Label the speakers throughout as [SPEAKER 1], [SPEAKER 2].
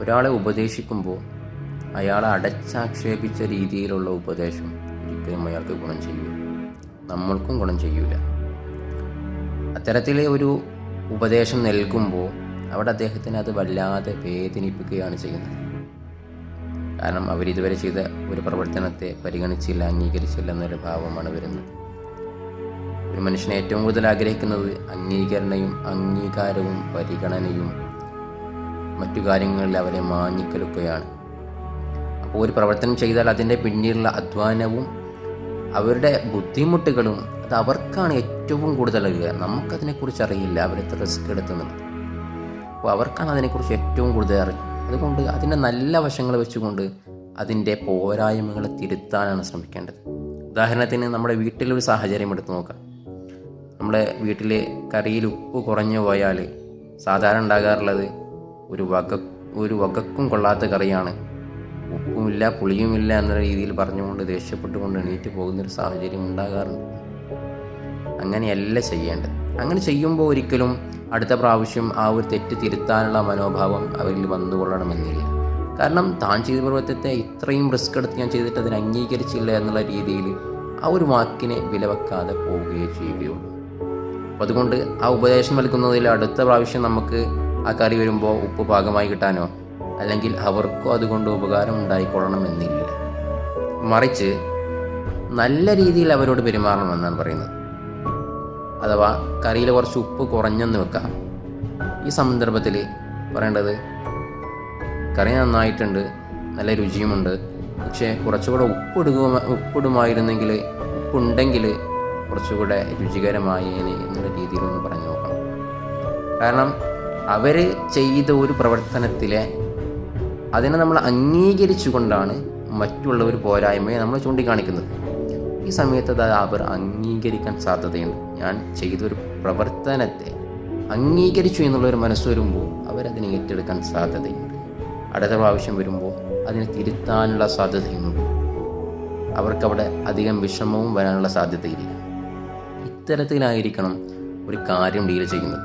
[SPEAKER 1] ഒരാളെ ഉപദേശിക്കുമ്പോൾ അയാളെ അടച്ചാക്ഷേപിച്ച രീതിയിലുള്ള ഉപദേശം ഒരിക്കലും അയാൾക്ക് ഗുണം ചെയ്യൂല, നമ്മൾക്കും ഗുണം ചെയ്യൂല. അത്തരത്തിലെ ഒരു ഉപദേശം നൽകുമ്പോൾ അവിടെ അദ്ദേഹത്തിന് അത് വല്ലാതെ വേദനിപ്പിക്കുകയാണ് ചെയ്യുന്നത്. കാരണം അവരിതുവരെ ചെയ്ത ഒരു പ്രവർത്തനത്തെ പരിഗണിച്ചില്ല, അംഗീകരിച്ചില്ല എന്നൊരു ഭാവമാണ് വരുന്നത്. ഒരു മനുഷ്യനെ ഏറ്റവും കൂടുതൽ ആഗ്രഹിക്കുന്നത് അംഗീകാരവും പരിഗണനയും മറ്റു കാര്യങ്ങളിൽ അവരെ മാനിക്കലൊക്കെയാണ്. അപ്പോൾ ഒരു പ്രവർത്തനം ചെയ്താൽ അതിൻ്റെ പിന്നിലുള്ള അധ്വാനവും അവരുടെ ബുദ്ധിമുട്ടുകളും അത് അവർക്കാണ് ഏറ്റവും കൂടുതൽ അറിയുക. നമുക്കതിനെക്കുറിച്ച് അറിയില്ല, അവരെത്ര റിസ്ക് എടുത്തുന്നത്. അപ്പോൾ അവർക്കാണ് അതിനെക്കുറിച്ച് ഏറ്റവും കൂടുതൽ അറിയുക. അതുകൊണ്ട് അതിൻ്റെ നല്ല വശങ്ങൾ വെച്ചുകൊണ്ട് അതിൻ്റെ പോരായ്മകളെ തിരുത്താനാണ് ശ്രമിക്കേണ്ടത്. ഉദാഹരണത്തിന് നമ്മുടെ വീട്ടിലൊരു സാഹചര്യം എടുത്ത് നോക്കാം. നമ്മുടെ വീട്ടിൽ കറിയിൽ ഉപ്പ് കുറഞ്ഞു പോയാൽ സാധാരണ ഉണ്ടാകാറുള്ളത് ഒരു വകക്കും കൊള്ളാത്ത കറിയാണ്, ഉപ്പുമില്ല പുളിയുമില്ല എന്ന രീതിയിൽ പറഞ്ഞുകൊണ്ട് ദേഷ്യപ്പെട്ടുകൊണ്ട് എണീറ്റ് പോകുന്നൊരു സാഹചര്യം ഉണ്ടാകാറുണ്ട്. അങ്ങനെയല്ല ചെയ്യേണ്ടത്. അങ്ങനെ ചെയ്യുമ്പോൾ ഒരിക്കലും അടുത്ത പ്രാവശ്യം ആ ഒരു തെറ്റ് തിരുത്താനുള്ള മനോഭാവം അവരിൽ വന്നുകൊള്ളണമെന്നില്ല. കാരണം താൻ ചെയ്ത പ്രവർത്തനത്തെ ഇത്രയും റിസ്ക് എടുത്ത് ഞാൻ ചെയ്തിട്ട് അതിനെ അംഗീകരിച്ചില്ല എന്നുള്ള രീതിയിൽ ആ ഒരു വാക്കിനെ വിലവെക്കാതെ പോവുകയേ ചെയ്യുകയുള്ളൂ. അപ്പം അതുകൊണ്ട് ആ ഉപദേശം നൽകുന്നതിൽ അടുത്ത പ്രാവശ്യം നമുക്ക് ആ കറി വരുമ്പോൾ ഉപ്പ് പാകമായി കിട്ടാനോ അല്ലെങ്കിൽ അവർക്കോ അതുകൊണ്ട് ഉപകാരം ഉണ്ടായിക്കൊള്ളണമെന്നില്ല. മറിച്ച് നല്ല രീതിയിൽ അവരോട് പെരുമാറണമെന്നാണ് പറയുന്നത്. അഥവാ കറിയിൽ കുറച്ച് ഉപ്പ് കുറഞ്ഞെന്ന് വെക്കാം. ഈ സന്ദർഭത്തിൽ പറയേണ്ടത്, കറി നന്നായിട്ടുണ്ട്, നല്ല രുചിയുമുണ്ട്, പക്ഷേ കുറച്ചുകൂടെ ഉപ്പിടുമായിരുന്നെങ്കിൽ, ഉപ്പുണ്ടെങ്കിൽ കുറച്ചുകൂടെ രുചികരമായേനെ എന്നുള്ള രീതിയിലൊന്ന് പറഞ്ഞു നോക്കണം. കാരണം അവർ ചെയ്ത ഒരു പ്രവർത്തനത്തിലെ അതിനെ നമ്മൾ അംഗീകരിച്ചുകൊണ്ടാണ് മറ്റുള്ളവർ പോരായ്മയെ നമ്മൾ ചൂണ്ടിക്കാണിക്കുന്നത്. ഈ സമയത്ത് അത് അവർ അംഗീകരിക്കാൻ സാധ്യതയുണ്ട്. ഞാൻ ചെയ്തൊരു പ്രവർത്തനത്തെ അംഗീകരിച്ചു എന്നുള്ളൊരു മനസ്സ് വരുമ്പോൾ അവരതിനെ ഏറ്റെടുക്കാൻ സാധ്യതയുണ്ട്. അടുത്ത പ്രാവശ്യം വരുമ്പോൾ അതിനെ തിരുത്താനുള്ള സാധ്യതയുണ്ട്. അവർക്കവിടെ അധികം വിഷമവും വരാനുള്ള സാധ്യതയില്ല. ഇത്തരത്തിലായിരിക്കണം ഒരു കാര്യം ഡീൽ ചെയ്യുന്നത്.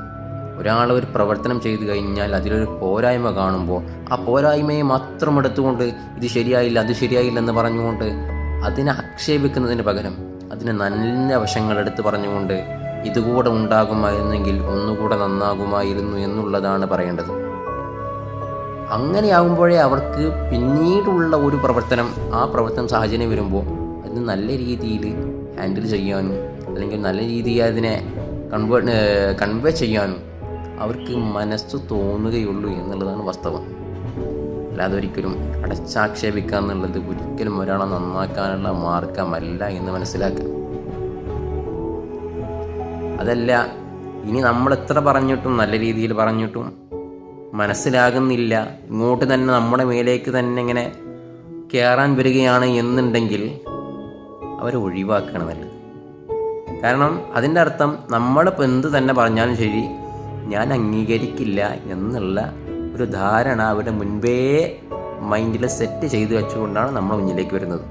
[SPEAKER 1] ഒരാൾ ഒരു പ്രവർത്തനം ചെയ്തു കഴിഞ്ഞാൽ അതിലൊരു പോരായ്മ കാണുമ്പോൾ ആ പോരായ്മയെ മാത്രം എടുത്തുകൊണ്ട് ഇത് ശരിയായില്ല അത് ശരിയായില്ല എന്ന് പറഞ്ഞുകൊണ്ട് അതിനെ ആക്ഷേപിക്കുന്നതിന് പകരം അതിന് നല്ല വശങ്ങൾ എടുത്ത് പറഞ്ഞുകൊണ്ട് ഇതുകൂടെ ഉണ്ടാകുമായിരുന്നെങ്കിൽ ഒന്നുകൂടെ നന്നാകുമായിരുന്നു എന്നുള്ളതാണ് പറയേണ്ടത്. അങ്ങനെയാകുമ്പോഴേ അവർക്ക് പിന്നീടുള്ള ഒരു പ്രവർത്തനം, ആ പ്രവർത്തനം സാഹചര്യം വരുമ്പോൾ അതിന് നല്ല രീതിയിൽ ഹാൻഡിൽ ചെയ്യാനും അല്ലെങ്കിൽ നല്ല രീതിയിൽ അതിനെ കൺവേ ചെയ്യാനും അവർക്ക് മനസ്സ് തോന്നുകയുള്ളൂ എന്നുള്ളതാണ് വാസ്തവം. അല്ലാതെ ഒരിക്കലും അടച്ചാക്ഷേപിക്കുക എന്നുള്ളത് ഒരിക്കലും ഒരാളെ നന്നാക്കാനുള്ള മാർഗമല്ല എന്ന് മനസ്സിലാക്കുക. അതല്ല, ഇനി നമ്മൾ എത്ര പറഞ്ഞിട്ടും നല്ല രീതിയിൽ പറഞ്ഞിട്ടും മനസ്സിലാകുന്നില്ല, ഇങ്ങോട്ട് തന്നെ നമ്മുടെ മേലേക്ക് തന്നെ ഇങ്ങനെ കയറാൻ വരികയാണ് എന്നുണ്ടെങ്കിൽ അവരെ ഒഴിവാക്കുകയാണ് നല്ലത്. കാരണം അതിൻ്റെ അർത്ഥം നമ്മളിപ്പോൾ എന്ത് തന്നെ പറഞ്ഞാലും ശരി ഞാൻ അംഗീകരിക്കില്ല എന്നുള്ള ഒരു ധാരണ അവരുടെ മുൻപേ മൈൻഡിൽ സെറ്റ് ചെയ്ത് വെച്ചുകൊണ്ടാണ് നമ്മൾ മുന്നിലേക്ക് വരുന്നത്.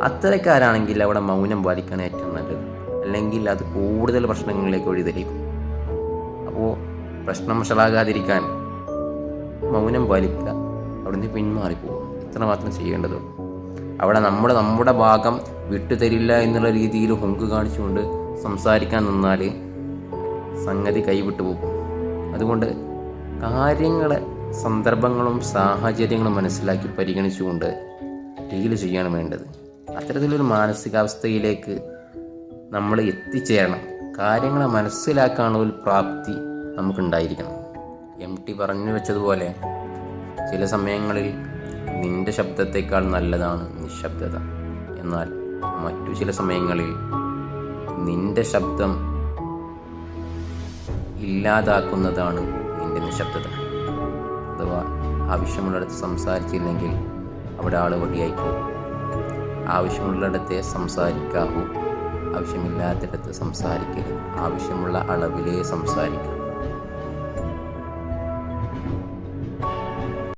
[SPEAKER 1] അത്തരക്കാരാണെങ്കിൽ അവിടെ മൗനം പാലിക്കുകയാണ് ഏറ്റവും നല്ലത്. അല്ലെങ്കിൽ അത് കൂടുതൽ പ്രശ്നങ്ങളിലേക്ക് വഴിതെളിക്കും. അപ്പോൾ പ്രശ്നം വഷളാകാതിരിക്കാൻ മൗനം പാലിക്കുക, അവിടുന്ന് പിന്മാറിപ്പോകും. ഇത്ര മാത്രം ചെയ്യേണ്ടതുള്ളൂ. അവിടെ നമ്മുടെ ഭാഗം വിട്ടുതരില്ല എന്നുള്ള രീതിയിൽ ഹൊങ്ക് കാണിച്ചുകൊണ്ട് സംസാരിക്കാൻ നിന്നാൽ സംഗതി കൈവിട്ടു പോകും. അതുകൊണ്ട് കാര്യങ്ങളെ സന്ദർഭങ്ങളും സാഹചര്യങ്ങളും മനസ്സിലാക്കി പരിഗണിച്ചുകൊണ്ട് ഡീൽ ചെയ്യാണ് വേണ്ടത്. അത്തരത്തിലൊരു മാനസികാവസ്ഥയിലേക്ക് നമ്മൾ എത്തിച്ചേരണം. കാര്യങ്ങളെ മനസ്സിലാക്കാനുള്ള ഒരു പ്രാപ്തി നമുക്കുണ്ടായിരിക്കണം. MT പറഞ്ഞു വെച്ചതുപോലെ ചില സമയങ്ങളിൽ നിന്റെ ശബ്ദത്തേക്കാൾ നല്ലതാണ് നിശബ്ദത. എന്നാൽ മറ്റു ചില സമയങ്ങളിൽ നിന്റെ ശബ്ദം ഇല്ലാതാക്കുന്നതാണ് നിന്റെ നിശബ്ദത. അഥവാ ആവശ്യമുള്ളിടത്ത് സംസാരിച്ചില്ലെങ്കിൽ അവിടെ ആൾ വടിയായി പോകും. ആവശ്യമുള്ളിടത്തെ സംസാരിക്കാവൂ, ആവശ്യമില്ലാത്തിടത്ത് സംസാരിക്കരുത്. ആവശ്യമുള്ള അളവിലേ സംസാരിക്കുക.